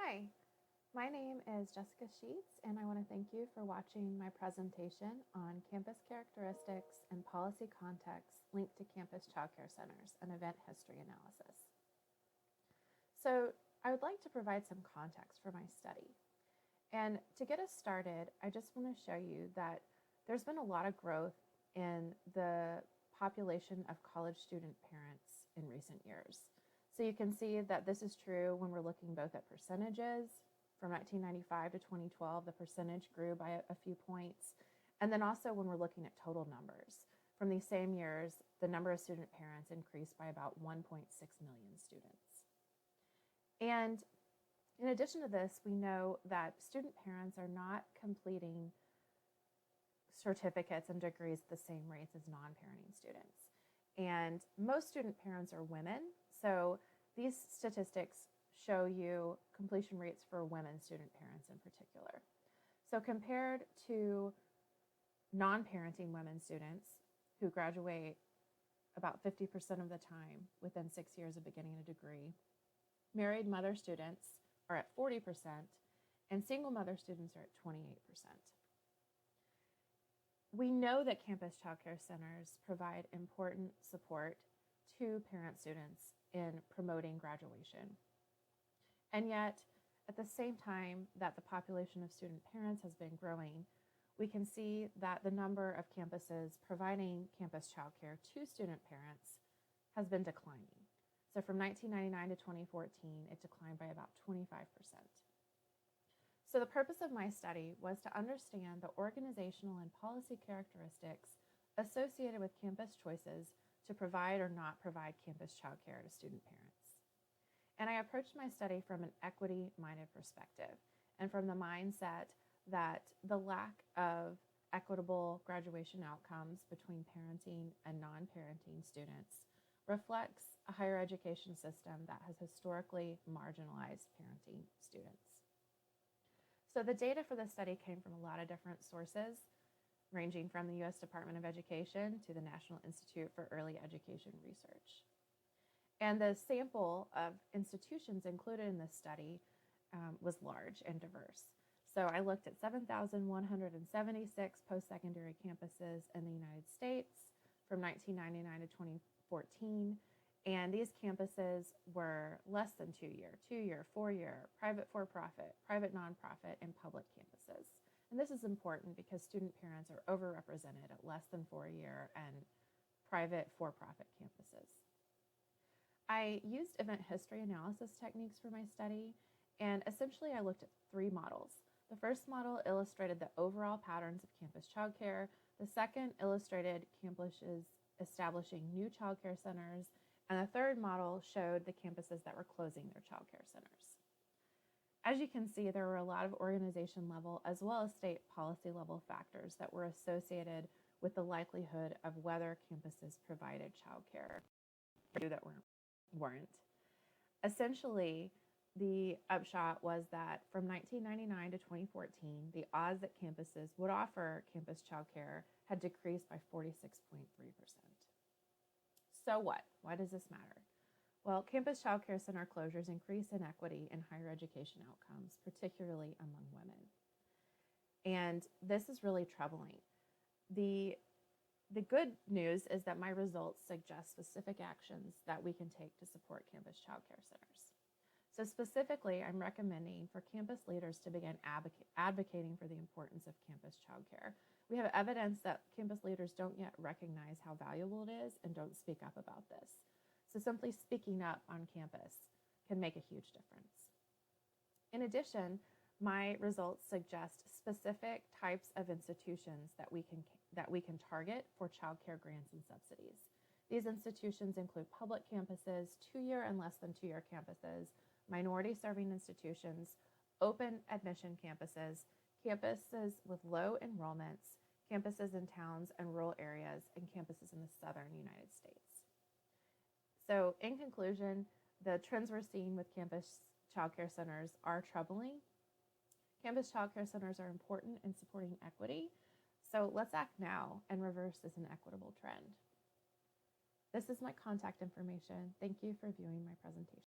Hi, my name is Jessica Sheets, and I want to thank you for watching my presentation on campus characteristics and policy contexts linked to campus childcare centers and event history analysis. So I would like to provide some context for my study. And to get us started, I just want to show you that there's been a lot of growth in the population of college student parents in recent years. So you can see that this is true when we're looking both at percentages. From 1995 to 2012, the percentage grew by a few points. And then also when we're looking at total numbers. From these same years, the number of student parents increased by about 1.6 million students. And in addition to this, we know that student parents are not completing certificates and degrees at the same rates as non-parenting students. And most student parents are women, so these statistics show you completion rates for women student parents in particular. So compared to non-parenting women students who graduate about 50% of the time within 6 years of beginning a degree, married mother students are at 40%, and single mother students are at 28%. We know that campus childcare centers provide important support to parent students in promoting graduation. And yet, at the same time that the population of student parents has been growing, we can see that the number of campuses providing campus childcare to student parents has been declining. So from 1999 to 2014, it declined by about 25%. So the purpose of my study was to understand the organizational and policy characteristics associated with campus choices to provide or not provide campus childcare to student parents. And I approached my study from an equity-minded perspective and from the mindset that the lack of equitable graduation outcomes between parenting and non-parenting students reflects a higher education system that has historically marginalized parenting students. So the data for this study came from a lot of different sources, ranging from the U.S. Department of Education to the National Institute for Early Education Research. And the sample of institutions included in this study was large and diverse. So I looked at 7,176 post-secondary campuses in the United States from 1999 to 2014. And these campuses were less than 2-year, 2-year, 4-year, private for-profit, private nonprofit, and public campuses. And this is important because student parents are overrepresented at less than 4-year and private for-profit campuses. I used event history analysis techniques for my study, and essentially I looked at 3 models. The first model illustrated the overall patterns of campus childcare. The second illustrated campuses establishing new childcare centers, and the third model showed the campuses that were closing their childcare centers. As you can see, there were a lot of organization level as well as state policy level factors that were associated with the likelihood of whether campuses provided childcare that weren't. Essentially, the upshot was that from 1999 to 2014, the odds that campuses would offer campus childcare had decreased by 46.3%. So what? Why does this matter? Well, campus childcare center closures increase inequity in higher education outcomes, particularly among women. And this is really troubling. The good news is that my results suggest specific actions that we can take to support campus childcare centers. So specifically, I'm recommending for campus leaders to begin advocating for the importance of campus childcare. We have evidence that campus leaders don't yet recognize how valuable it is and don't speak up about this. So simply speaking up on campus can make a huge difference. In addition, my results suggest specific types of institutions that we can target for childcare grants and subsidies. These institutions include public campuses, 2-year and less than 2-year campuses, minority-serving institutions, open admission campuses, campuses with low enrollments, campuses in towns and rural areas, and campuses in the southern United States. So in conclusion, the trends we're seeing with campus childcare centers are troubling. Campus childcare centers are important in supporting equity, so let's act now and reverse this inequitable trend. This is my contact information. Thank you for viewing my presentation.